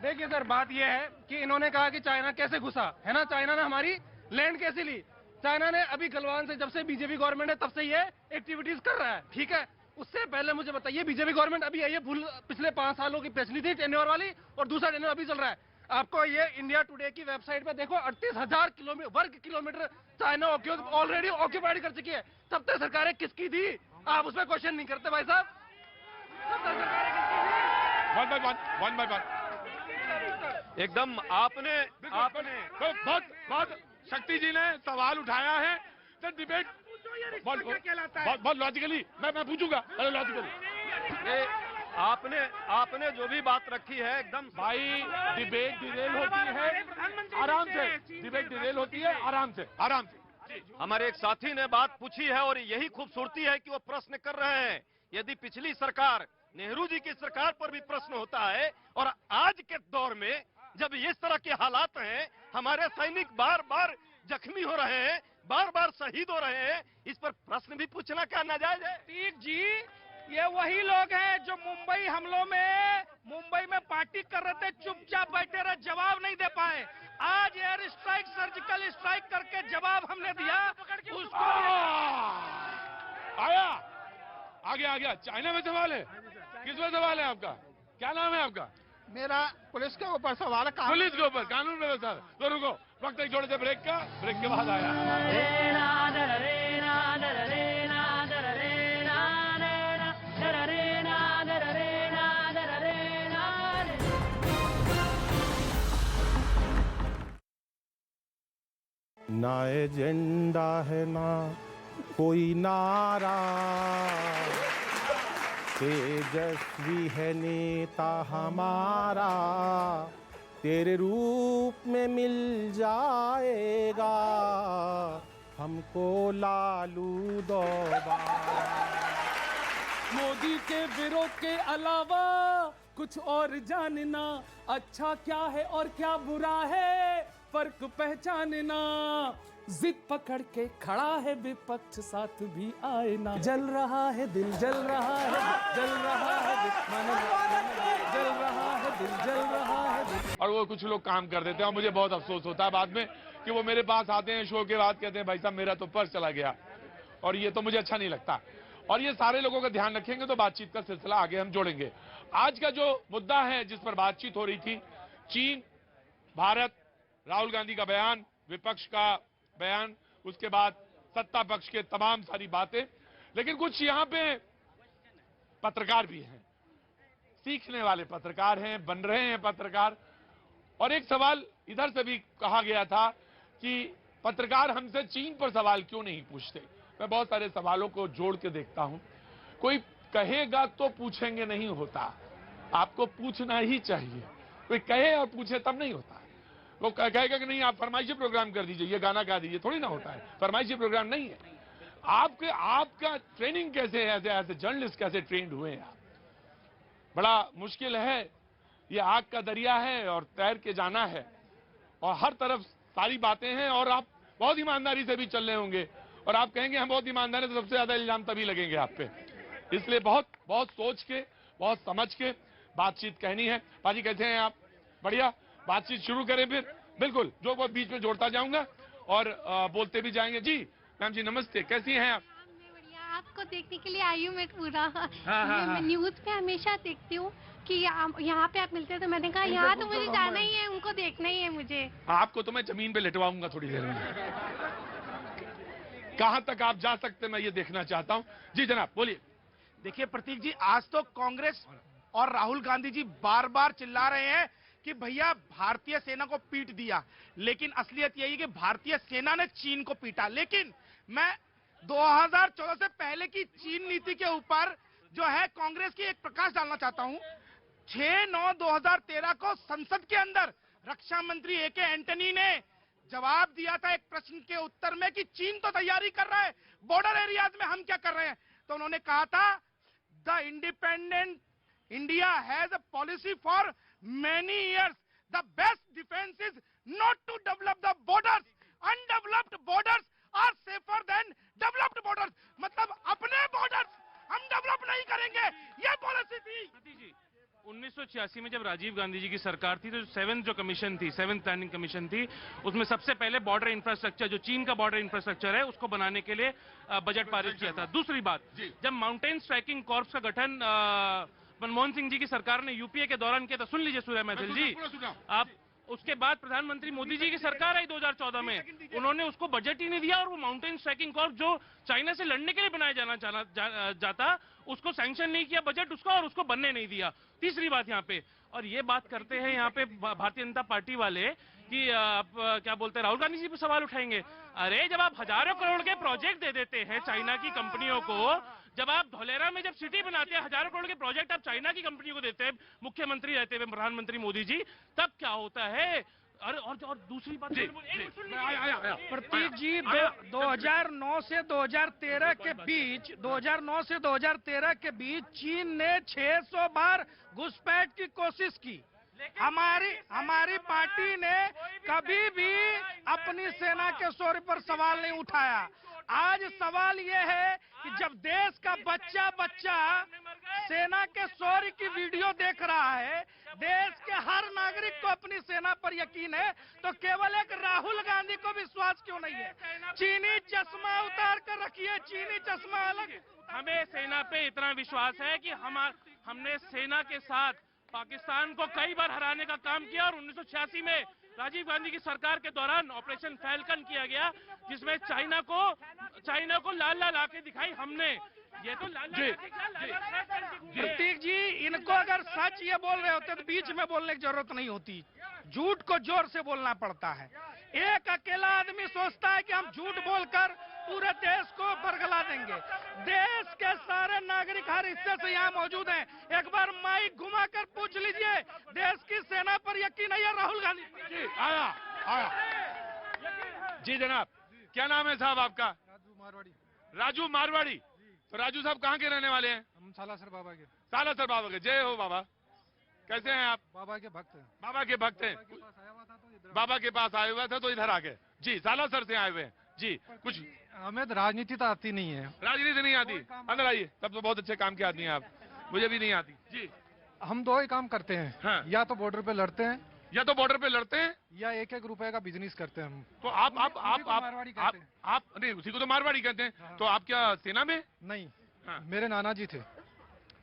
देखिए सर, बात यह है कि इन्होंने कहा कि चाइना कैसे घुसा है ना, चाइना ने हमारी लैंड कैसे ली। चाइना ने अभी गलवान से, जब से बीजेपी गवर्नमेंट है तब से ये एक्टिविटीज कर रहा है, ठीक है। उससे पहले मुझे बताइए, बीजेपी गवर्नमेंट अभी आई है, पिछले 5 सालों की पिछली थी टेन्योर वाली, और दूसरा टेन्योर अभी चल रहा है। आपको ये इंडिया टुडे की वेबसाइट पे देखो 38,000 वर्ग किलोमीटर चाइना ऑलरेडी ऑक्यूपाइड कर चुकी है। तब तक सरकारें किसकी थी? आप उसमें क्वेश्चन नहीं करते भाई साहब। तब तक सरकारें किसकी थी? वन बाय वन एकदम आपने बहुत शक्ति जी ने सवाल उठाया है। सर डिबेट बहुत लॉजिकली मैं पूछूंगा। अरे लॉजिकली आपने जो भी बात रखी है एकदम भाई डिबेट डिरेल होती है आराम से, डिबेट डिरेल होती है आराम से। हमारे एक साथी ने बात पूछी है और यही खूबसूरती है कि वो प्रश्न कर रहे हैं। यदि पिछली सरकार नेहरू जी की सरकार पर भी प्रश्न होता है और आज के दौर में जब इस तरह के हालात हैं, हमारे सैनिक बार बार जख्मी हो रहे हैं, बार बार शहीद हो रहे हैं, इस पर प्रश्न भी पूछना क्या नाजायज है? प्रतीक जी, ये वही लोग हैं जो मुंबई हमलों में मुंबई में पार्टी कर रहे थे, चुपचाप बैठे रहे, जवाब नहीं दे पाए। आज एयर स्ट्राइक, सर्जिकल स्ट्राइक करके जवाब हमने दिया। उसको आ गया चाइना में सवाल है। किस में सवाल है आपका? क्या नाम है आपका? मेरा पुलिस के ऊपर सवाल है। पुलिस के ऊपर कानून व्यवस्था। तो रुको, वक्त एक छोटे से ब्रेक का, ब्रेक के बाद आया। ना एजेंडा है ना कोई नारा, तेजस्वी है नेता हमारा, तेरे रूप में मिल जाएगा हमको लालू दोबारा। मोदी के विरोध के अलावा कुछ और जानना, अच्छा क्या है और क्या बुरा है फर्क पहचानना। जिद पकड़ के खड़ा है विपक्ष, साथ भी आए ना। जल रहा है दिल, जल रहा है, जल रहा है दिल, जल रहा है दिल, जल रहा है दिल। और वो कुछ लोग काम कर देते हैं और मुझे बहुत अफसोस होता है बाद में कि वो मेरे पास आते हैं शो के बाद, कहते हैं भाई साहब मेरा तो पर्स चला गया, और ये तो मुझे अच्छा नहीं लगता। और ये सारे लोगों का ध्यान रखेंगे तो बातचीत का सिलसिला आगे हम जोड़ेंगे। आज का जो मुद्दा है जिस पर बातचीत हो रही थी, चीन, भारत, राहुल गांधी का बयान, विपक्ष का बयान, उसके बाद सत्ता पक्ष के तमाम सारी बातें। लेकिन कुछ यहाँ पे पत्रकार भी हैं, सीखने वाले पत्रकार हैं, बन रहे हैं पत्रकार। और एक सवाल इधर से भी कहा गया था कि पत्रकार हमसे चीन पर सवाल क्यों नहीं पूछते। मैं बहुत सारे सवालों को जोड़ के देखता हूं। कोई कहेगा तो पूछेंगे नहीं होता, आपको पूछना ही चाहिए। कोई कहे और पूछे तब नहीं होता। वो कहेगा कि नहीं आप फरमाइशी प्रोग्राम कर दीजिए, ये गाना गा दीजिए, थोड़ी ना होता है। फरमाइशी प्रोग्राम नहीं है। आपका ट्रेनिंग कैसे है, एज ए जर्नलिस्ट कैसे ट्रेंड हुए हैं आप? बड़ा मुश्किल है, ये आग का दरिया है और तैर के जाना है, और हर तरफ सारी बातें हैं, और आप बहुत ईमानदारी से भी चल रहे होंगे, और आप कहेंगे हम बहुत ईमानदार हैं तो सबसे ज्यादा इल्जाम तभी लगेंगे आप पे। इसलिए बहुत बहुत सोच के, बहुत समझ के बातचीत कहनी है। पाजी कैसे हैं आप? बढ़िया, बातचीत शुरू करें फिर। बिल्कुल, जो बहुत बीच में जोड़ता जाऊंगा और बोलते भी जाएंगे। जी मैम जी नमस्ते, कैसी हैं आप? आपको देखने के लिए आई हूँ मैं पूरा। मैं न्यूज पे हमेशा देखती हूँ कि यहाँ पे आप मिलते हैं, तो मैंने कहा यहाँ तो मुझे जाना ही है, उनको देखना ही है मुझे। आपको तो मैं जमीन पे लिटवाऊंगा थोड़ी देर में। कहां तक आप जा सकते मैं ये देखना चाहता हूं। जी जनाब बोलिए। देखिए प्रतीक जी, आज तो कांग्रेस और राहुल गांधी जी बार बार चिल्ला रहे हैं कि भैया भारतीय सेना को पीट दिया, लेकिन असलियत यही कि भारतीय सेना ने चीन को पीटा। लेकिन मैं 2014 से पहले की चीन नीति के ऊपर जो है कांग्रेस की एक प्रकाश डालना चाहता हूं। 6/9/2013 को संसद के अंदर रक्षा मंत्री A.K. एंटनी ने जवाब दिया था एक प्रश्न के उत्तर में कि चीन तो तैयारी कर रहा है, बॉर्डर एरियाज में हम क्या कर रहे हैं। तो उन्होंने कहा था the independent India has a policy for many years. The best defense is not to develop the borders. Undeveloped borders are safer than developed borders. मतलब अपने borders हम डेवलप नहीं करेंगे, ये पॉलिसी थी। 1986 में जब राजीव गांधी जी की सरकार थी तो सेवेंथ प्लानिंग कमीशन थी, उसमें सबसे पहले बॉर्डर इंफ्रास्ट्रक्चर, जो चीन का बॉर्डर इंफ्रास्ट्रक्चर है, उसको बनाने के लिए बजट पारित किया था। दूसरी बात, जब माउंटेन स्ट्राइकिंग कॉर्प्स का गठन मनमोहन सिंह जी की सरकार ने यूपीए के दौरान किया था, सुन लीजिए सूर्य महफिल जी, उसके बाद प्रधानमंत्री मोदी जी की सरकार आई 2014 में, उन्होंने उसको बजट ही नहीं दिया और वो माउंटेन स्ट्राइकिंग कॉर्प जो चाइना से लड़ने के लिए बनाया जाता उसको सैंक्शन नहीं किया बजट उसका और उसको बनने नहीं दिया। तीसरी बात यहाँ पे, और ये बात करते हैं यहाँ पे भारतीय जनता पार्टी वाले कि आप क्या बोलते हैं राहुल गांधी जी पे सवाल उठाएंगे। अरे जब आप हजारों करोड़ के प्रोजेक्ट दे देते हैं चाइना की कंपनियों को, जब आप धौलेरा में जब सिटी बनाते हैं हजारों करोड़ के प्रोजेक्ट आप चाइना की कंपनी को देते हैं मुख्यमंत्री रहते हुए प्रधानमंत्री मोदी जी, तब क्या होता है? और दूसरी बात प्रतीक जी 2009 से 2013 के बीच 2009 से 2013 के बीच चीन ने 600 बार घुसपैठ की कोशिश की। हमारी पार्टी ने कभी भी अपनी सेना के शौर्य पर सवाल नहीं उठाया। आज सवाल ये है कि जब देश का बच्चा सेना के शौर्य की वीडियो देख रहा है, देश के हर नागरिक को अपनी सेना पर यकीन है, तो केवल एक राहुल गांधी को विश्वास क्यों नहीं है? चीनी चश्मा उतार कर रखिए, चीनी चश्मा अलग। हमें सेना पे इतना विश्वास है कि हमने सेना के साथ पाकिस्तान को कई बार हराने का काम किया और 1986 में राजीव गांधी की सरकार के दौरान ऑपरेशन फैल्कन किया गया, जिसमें चाइना को लाल लाल आंखें दिखाई हमने। ये तो लाल प्रतीक जी, इनको अगर सच ये बोल रहे होते तो बीच में बोलने की जरूरत नहीं होती, झूठ को जोर से बोलना पड़ता है। एक अकेला आदमी सोचता है कि हम झूठ बोलकर पूरे देश को बरगला देंगे। देश के सारे नागरिक हर हिस्से से यहाँ मौजूद हैं। एक बार माइक घुमाकर पूछ लीजिए, देश की सेना पर यकीन है या राहुल गांधी? जी आया जी जनाब, क्या नाम है साहब आपका? राजू मारवाड़ी। तो राजू साहब कहाँ के रहने वाले हैं? हम सालासर बाबा के। सालासर बाबा के। जय हो बाबा। कैसे हैं आप? बाबा के भक्त हैं। बाबा के भक्त हैं। बाबा के पास आए हुआ था तो इधर आ गए। जी, सालासर से आए हुए हैं। जी, कुछ हमें तो राजनीति तो आती नहीं है। राजनीति नहीं आती? अंदर आइए, तब तो बहुत अच्छे काम के आदमी हैं आप। मुझे भी नहीं आती। जी, हम दो ही काम करते हैं। हाँ। या तो बॉर्डर पे लड़ते हैं, या तो बॉर्डर पे लड़ते हैं, या एक एक रुपए का बिजनेस करते हैं हम। तो आप नहीं, उसी को तो मारवाड़ी कहते हैं। हाँ। तो आप क्या सेना में? नहीं। हाँ। मेरे नाना जी थे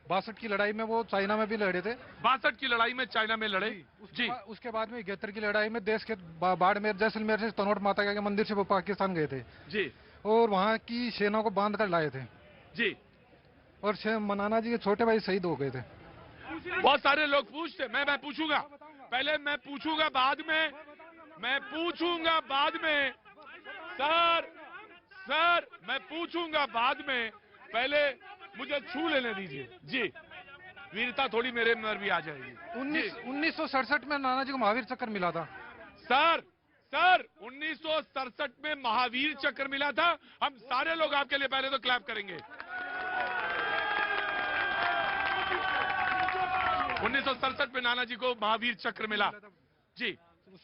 62 की लड़ाई में, वो चाइना में भी लड़े थे। 62 की लड़ाई में चाइना में लड़े जी। उसके बाद में 71 की लड़ाई में देश के बाड़मेर जैसलमेर से तनोट माता के मंदिर से वो पाकिस्तान गए थे जी, और वहाँ की सेना को बांध कर लाए थे जी। और नाना जी के छोटे भाई शहीद हो गए थे। बहुत सारे लोग पूछते, मैं पूछूंगा, पहले मैं पूछूंगा, बाद में मैं पूछूंगा, बाद में सर मैं पूछूंगा बाद में, पहले मुझे छू लेने दीजिए। जी, वीरता थोड़ी मेरे अंदर भी आ जाएगी। 1967 में नाना जी को महावीर चक्र मिला था। सर 1967 में महावीर चक्र मिला था। हम सारे लोग आपके लिए पहले तो क्लैप करेंगे। 1967 में नाना जी को महावीर चक्र मिला। जी,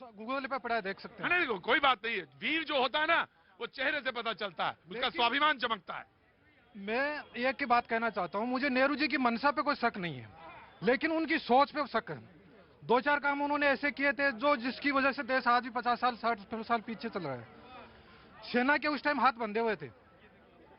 गूगल पे पढ़ा है, देख सकते हैं। नहीं, देखो कोई बात नहीं है। वीर जो होता है ना, वो चेहरे से पता चलता है, उसका स्वाभिमान चमकता है। मैं एक की बात कहना चाहता हूं, मुझे नेहरू जी की मंशा पे कोई शक नहीं है, लेकिन उनकी सोच पे शक है। 2-4 काम उन्होंने ऐसे किए थे जो जिसकी वजह से देश आज भी 50 साल 60 साल पीछे चल रहा है। सेना के उस टाइम हाथ बंधे हुए थे,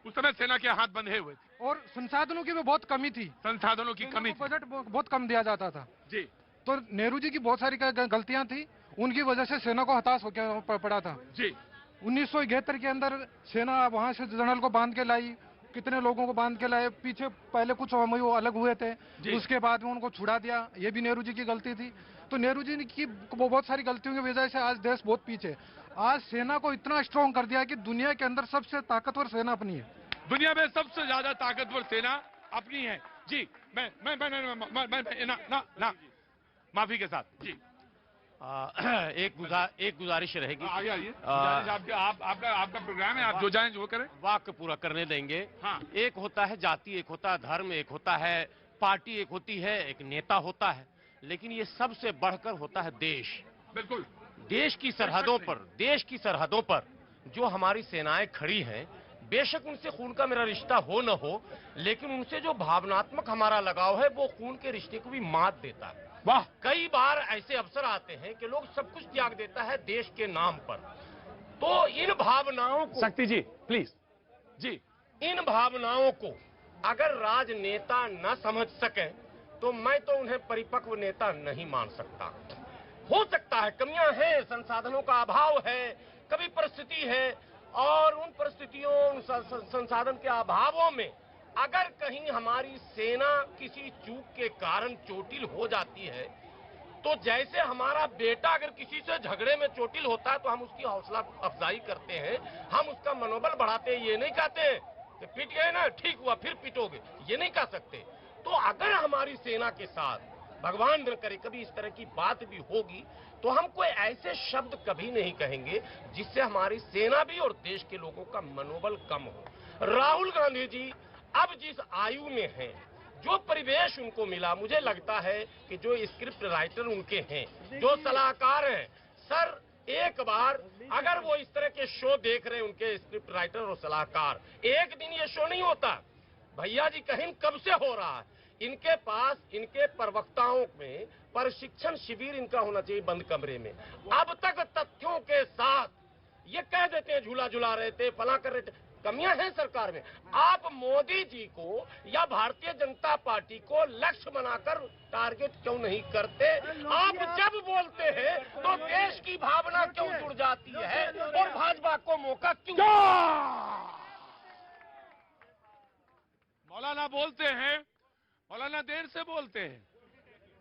उस समय सेना के हाथ बंधे हुए थे, और संसाधनों की भी बहुत कमी थी। संसाधनों की कमी, बजट बहुत कम दिया जाता था जी। तो नेहरू जी की बहुत सारी गलतियां थी, उनकी वजह से सेना को हताश होकर पड़ा था जी। 1971 के अंदर सेना वहां से जनरल को बांध के लाई, कितने लोगों को बांध के लाए, पीछे पहले कुछ वो अलग हुए थे, उसके बाद में उनको छुड़ा दिया, ये भी नेहरू जी की गलती थी। तो नेहरू जी की बहुत सारी गलतियों की वजह से आज देश बहुत पीछे। आज सेना को इतना स्ट्रॉन्ग कर दिया कि दुनिया के अंदर सबसे ताकतवर सेना अपनी है। दुनिया में सबसे ज्यादा ताकतवर सेना अपनी है जी। मैं माफी के साथ जी। एक गुजारिश रहेगी। आइए, आपका प्रोग्राम है, आप जो चाहें जो करें। वाक्य पूरा करने देंगे। हाँ। एक होता है जाति, एक होता है धर्म, एक होता है पार्टी, एक होती है, एक नेता होता है, लेकिन ये सबसे बढ़कर होता है देश। बिल्कुल। देश की सरहदों पर जो हमारी सेनाएं खड़ी हैं, बेशक उनसे खून का मेरा रिश्ता हो न हो, लेकिन उनसे जो भावनात्मक हमारा लगाव है वो खून के रिश्ते को भी मात देता है। वाह। कई बार ऐसे अवसर आते हैं कि लोग सब कुछ त्याग देता है देश के नाम पर। तो इन भावनाओं को, शक्ति जी प्लीज जी, इन भावनाओं को अगर राजनेता न समझ सके तो मैं तो उन्हें परिपक्व नेता नहीं मान सकता। हो सकता है कमियां हैं, संसाधनों का अभाव है, कभी परिस्थिति है, और उन परिस्थितियों, उन संसाधन के अभावों में अगर कहीं हमारी सेना किसी चूक के कारण चोटिल हो जाती है, तो जैसे हमारा बेटा अगर किसी से झगड़े में चोटिल होता है तो हम उसकी हौसला अफजाई करते हैं, हम उसका मनोबल बढ़ाते हैं। ये नहीं कहते कि पिट गए ना, ठीक हुआ फिर पिटोगे, ये नहीं कह सकते। तो अगर हमारी सेना के साथ भगवान न करे कभी इस तरह की बात भी होगी, तो हम कोई ऐसे शब्द कभी नहीं कहेंगे जिससे हमारी सेना भी और देश के लोगों का मनोबल कम हो। राहुल गांधी जी अब जिस आयु में हैं, जो परिवेश उनको मिला, मुझे लगता है कि जो स्क्रिप्ट राइटर उनके हैं, जो सलाहकार हैं, सर एक बार अगर वो इस तरह के शो देख रहे हैं, उनके स्क्रिप्ट राइटर और सलाहकार, एक दिन ये शो नहीं होता भैया जी, कहीं कब से हो रहा है। इनके पास इनके प्रवक्ताओं में प्रशिक्षण शिविर इनका होना चाहिए बंद कमरे में। अब तक तथ्यों के साथ ये कह देते हैं झूला झुला रहे थे, फला कर रहे थे। कमियां हैं सरकार में। आप मोदी जी को या भारतीय जनता पार्टी को लक्ष्य बनाकर टारगेट क्यों नहीं करते? आप जब बोलते हैं तो देश की भावना क्यों जुड़ जाती है और भाजपा को मौका क्यों? मौलाना बोलते हैं, मौलाना देर से बोलते हैं।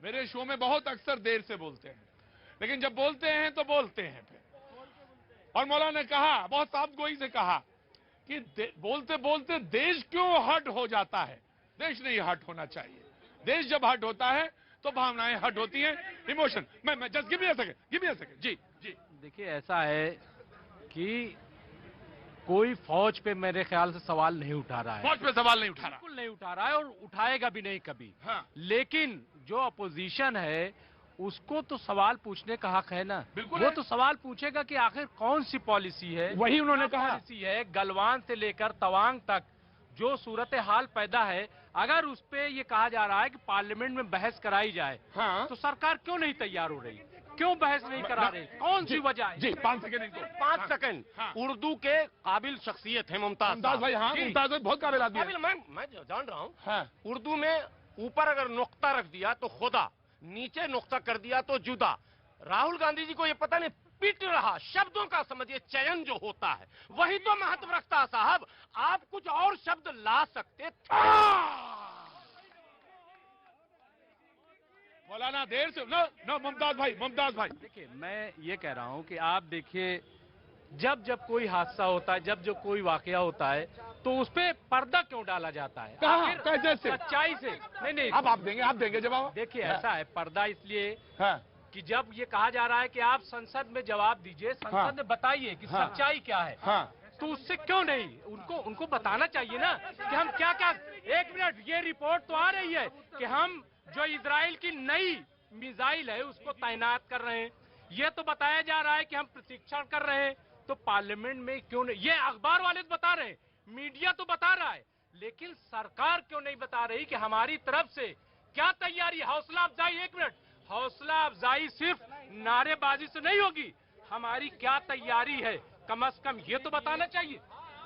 मेरे शो में बहुत अक्सर देर से बोलते हैं, लेकिन जब बोलते हैं तो बोलते हैं फिर। और मौलाना ने कहा, बहुत साफ गोई से कहा कि बोलते बोलते देश क्यों हट हो जाता है। देश नहीं हट होना चाहिए। देश जब हट होता है तो भावनाएं हट होती हैं, इमोशन। मैं just give me a second. जी जी। देखिए ऐसा है कि कोई फौज पे मेरे ख्याल से सवाल नहीं उठा रहा है। फौज पे सवाल नहीं उठा रहा, बिल्कुल नहीं उठा रहा है और उठाएगा भी नहीं कभी। हाँ। लेकिन जो अपोजिशन है उसको तो सवाल पूछने का हक है ना। बिल्कुल वो है। तो सवाल पूछेगा कि आखिर कौन सी पॉलिसी है। वही उन्होंने क्या कहा। पॉलिसी है गलवान से लेकर तवांग तक जो सूरत हाल पैदा है, अगर उस पे ये कहा जा रहा है कि पार्लियामेंट में बहस कराई जाए, हाँ। तो सरकार क्यों नहीं तैयार हो रही? क्यों बहस नहीं करा रही? कौन सी वजह है? जी 5 सेकंड इनको। 5 सेकंड। उर्दू के काबिल शख्सियत है मुमताज भाई। हाँ, मुमताज भाई बहुत काबिल आदमी है। मैं जान रहा हूँ। हाँ। उर्दू में ऊपर अगर नुक्ता रख दिया तो खुदा, नीचे नुक्ता कर दिया तो जुदा। राहुल गांधी जी को ये पता नहीं, पिट रहा शब्दों का समझिए चयन जो होता है वही तो महत्व रखता है साहब। आप कुछ और शब्द ला सकते थे। मौलाना देर से नो मुमताज भाई। देखिए मैं ये कह रहा हूँ कि आप देखिए जब कोई हादसा होता है, जब कोई वाकया होता है, तो उस पे पर्दा क्यों डाला जाता है? कैसे से? सच्चाई से नहीं। अब आप देंगे जवाब। देखिए ऐसा है, पर्दा इसलिए हाँ। कि जब ये कहा जा रहा है कि आप संसद में जवाब दीजिए, संसद में बताइए कि सच्चाई क्या है। हाँ। तो उससे क्यों नहीं उनको बताना चाहिए ना कि हम क्या। एक मिनट, ये रिपोर्ट तो आ रही है कि हम जो इजराइल की नई मिसाइल है उसको तैनात कर रहे हैं। ये तो बताया जा रहा है कि हम प्रशिक्षण कर रहे हैं। तो पार्लियामेंट में क्यों नहीं? ये अखबार वाले तो बता रहे हैं, मीडिया तो बता रहा है, लेकिन सरकार क्यों नहीं बता रही कि हमारी तरफ से क्या तैयारी? हौसला अफजाई, एक मिनट, हौसला अफजाई सिर्फ नारेबाजी से नहीं होगी, हमारी क्या तैयारी है कम से कम ये तो बताना चाहिए।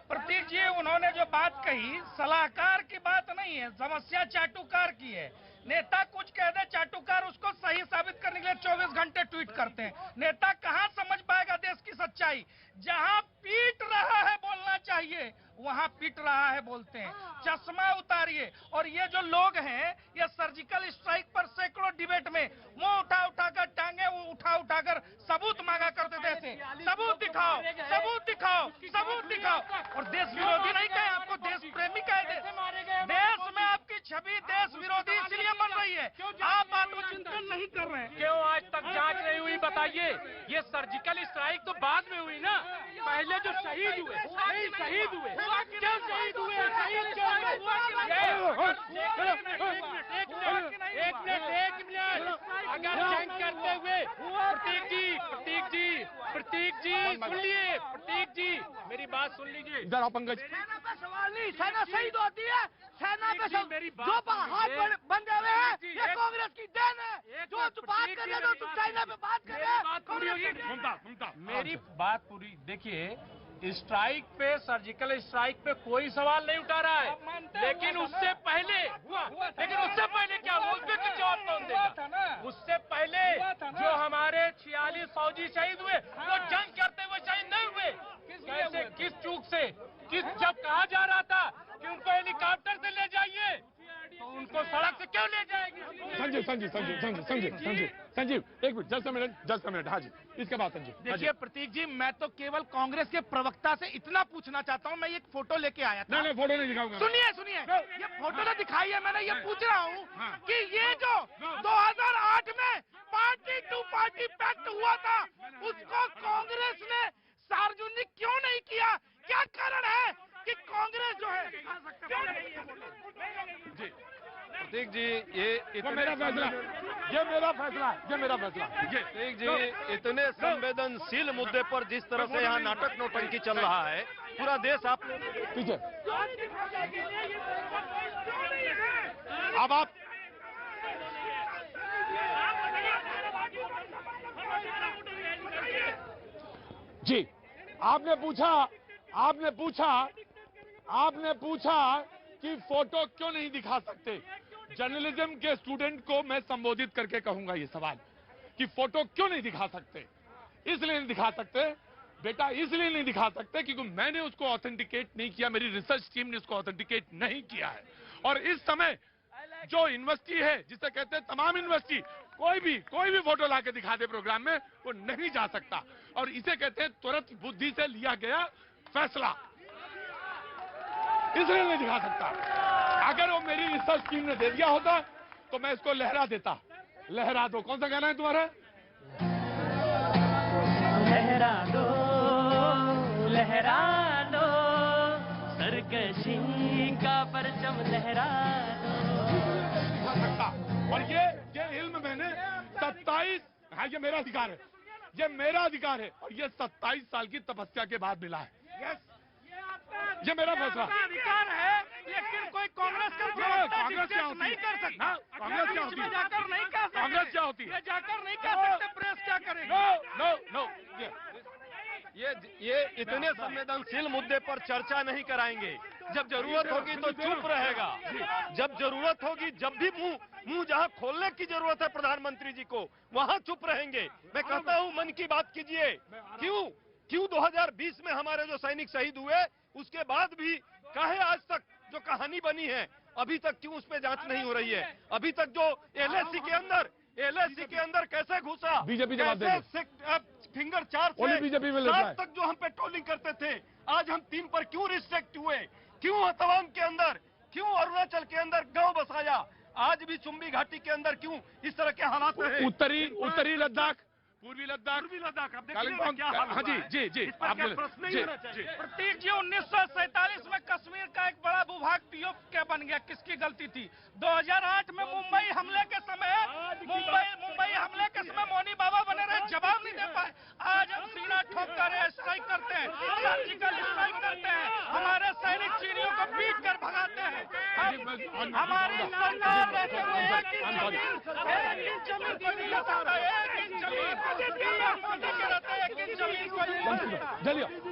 प्रतीक जी, उन्होंने जो बात कही सलाहकार की बात नहीं है, समस्या चाटुकार की है। नेता कुछ कह दे, चाटुकार उसको सही साबित करने के लिए 24 घंटे ट्वीट करते हैं। नेता कहां समझ पाएगा देश की सच्चाई? जहां पीट रहा है बोलना चाहिए, वहां पीट रहा है बोलते हैं। चश्मा उतारिए। और ये जो लोग हैं, ये सर्जिकल स्ट्राइक पर सैकड़ों डिबेट में मुंह उठाकर टांगे उठाकर सबूत मांगा करते थे। सबूत दिखाओ। और देश विरोधी नहीं कहे, आपको देश प्रेमी कहे। देश में आपकी छवि देश विरोधी इसलिए बन रही है, आप आत्मचिंतन नहीं कर रहे हैं। क्यों आज तक जांच नहीं हुई बताइए? ये सर्जिकल स्ट्राइक तो बाद में हुई ना, पहले जो शहीद हुए क्यों शहीद हुए? एक मिनट, अगर जंग करते हुए प्रतीक जी सुनिए, प्रतीक जी मेरी बात सुन लीजिए। जरा पंकज, सेना पे सवाल नहीं, सेना शहीद होती है, सेना पे जो हाथ बंधे हुए हैं ये कांग्रेस की देन है। जो तू बात कर रहे हो, तुम चाइना पे बात कर रहे हो। मेरी बात पूरी देखिए, स्ट्राइक पे, सर्जिकल स्ट्राइक पे कोई सवाल नहीं उठा रहा है, लेकिन उससे पहले क्या हुआ? उसके जवाब कौन देगा? उससे पहले जो हमारे फौजी शहीद हुए, वो जंग करते हुए शहीद नहीं हुए। कैसे, किस चूक से, जब कहा जा रहा था कि उनको हेलीकॉप्टर से ले जाइए, तो उनको सड़क से क्यों ले जाएंगे? संजीव एक मिनट, जस्ट अ मिनट। हाँ जी, इसके बाद संजीव। देखिए प्रतीक जी, मैं तो केवल कांग्रेस के प्रवक्ता से इतना पूछना चाहता हूं, मैं एक फोटो लेके आया था। नहीं, फोटो नहीं दिखाऊंगा। सुनिए, ये फोटो तो दिखाई है, मैंने ये पूछ रहा हूँ कि ये जो 2008 में पार्टी टू पार्टी पैक्ट हुआ था, उसको कांग्रेस ने सार्वजनिक क्यों नहीं किया? क्या कारण है कि कांग्रेस जो है जी प्रतीक जी, ये मेरा फैसला, प्रतीक जी, इतने संवेदनशील मुद्दे पर जिस तरह से यहाँ नाटक नौटंकी चल रहा है, पूरा देश आप पीछे। अब आप जी, आपने पूछा कि फोटो क्यों नहीं दिखा सकते। जर्नलिज्म के स्टूडेंट को मैं संबोधित करके कहूंगा ये सवाल कि फोटो क्यों नहीं दिखा सकते। इसलिए नहीं दिखा सकते बेटा, इसलिए नहीं दिखा सकते क्योंकि मैंने उसको ऑथेंटिकेट नहीं किया, मेरी रिसर्च टीम ने उसको ऑथेंटिकेट नहीं किया है। और इस समय जो यूनिवर्सिटी है, जिसे कहते हैं तमाम यूनिवर्सिटी, कोई भी फोटो लाके दिखा दे प्रोग्राम में, वो नहीं जा सकता। और इसे कहते हैं तुरंत बुद्धि से लिया गया फैसला, इसलिए नहीं दिखा सकता। अगर वो मेरी रिसर्च टीम ने दे दिया होता तो मैं इसको लहरा देता। लहरा दो, कौन सा गाना है तुम्हारा? लहरा दो सरकशी का परचम लहरा दो। और ये इल्म मैंने 27, हाँ ये मेरा अधिकार है, ये मेरा अधिकार है, और ये 27 साल की तपस्या के बाद मिला है। ये मेरा फैसला अधिकार है, लेकिन कोई कांग्रेस का कांग्रेस क्या होती नहीं कर सकता। कांग्रेस क्या होती है? जाकर नहीं कर सकते। कांग्रेस क्या होती है? जाकर नहीं कर सकते, प्रेस क्या करेगी? नो, ये इतने संवेदनशील मुद्दे पर चर्चा नहीं कराएंगे। जब जरूरत होगी तो चुप रहेगा, जब जरूरत होगी, जब भी मुंह जहां खोलने की जरूरत है प्रधानमंत्री जी को, वहां चुप रहेंगे। मैं कहता हूं मन की बात कीजिए। क्यों 2020 में हमारे जो सैनिक शहीद हुए, उसके बाद भी काहे आज तक जो कहानी बनी है, अभी तक क्यों उस पर जांच नहीं हो रही है? अभी तक जो एलएसी के अंदर कैसे घुसा, बीजेपी जवाब दे फिंगर 4 से बीजेपी में 7 तक जो हम पेट्रोलिंग करते थे, आज हम 3 पर क्यों रिस्ट्रिक्ट हुए? क्यों तवांग के अंदर, क्यों अरुणाचल के अंदर गांव बसाया? आज भी चुम्बी घाटी के अंदर क्यों इस तरह के हालात हैं? उत्तरी लद्दाख, पूर्वी लद्दाख, हाँ जी, आप प्रश्न ही होना चाहिए। प्रतीक जी, 1947 में कश्मीर का एक बड़ा भूभाग पीओके क्या बन गया, किसकी गलती थी? 2008 में मुंबई हमले के समय मोनी बाबा बने रहे, जवाब नहीं दे पाए। आज हम सीना ठोक कर स्ट्राइक करते हैं, सर्जिकल स्ट्राइक करते हैं, हमारे सैनिक चीनियों को पीट कर भगाते हैं। हमारी सरकार रहते हुए एक इंच जमीन को नहीं ले सकता, एक इंच जमीन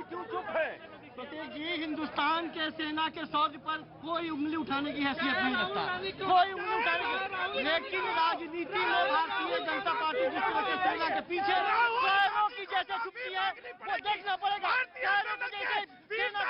क्यों चुप है? प्रतीक जी, हिंदुस्तान के सेना के शौर्य पर कोई उंगली उठाने की हैसियत नहीं रखता, कोई उंगली उठाने की। लेकिन राजनीति में भारतीय जनता पार्टी जिस तरह से सेना के पीछे शहरों की जैसे छुपती है, वो देखना पड़ेगा। शहरों की जैसे सेना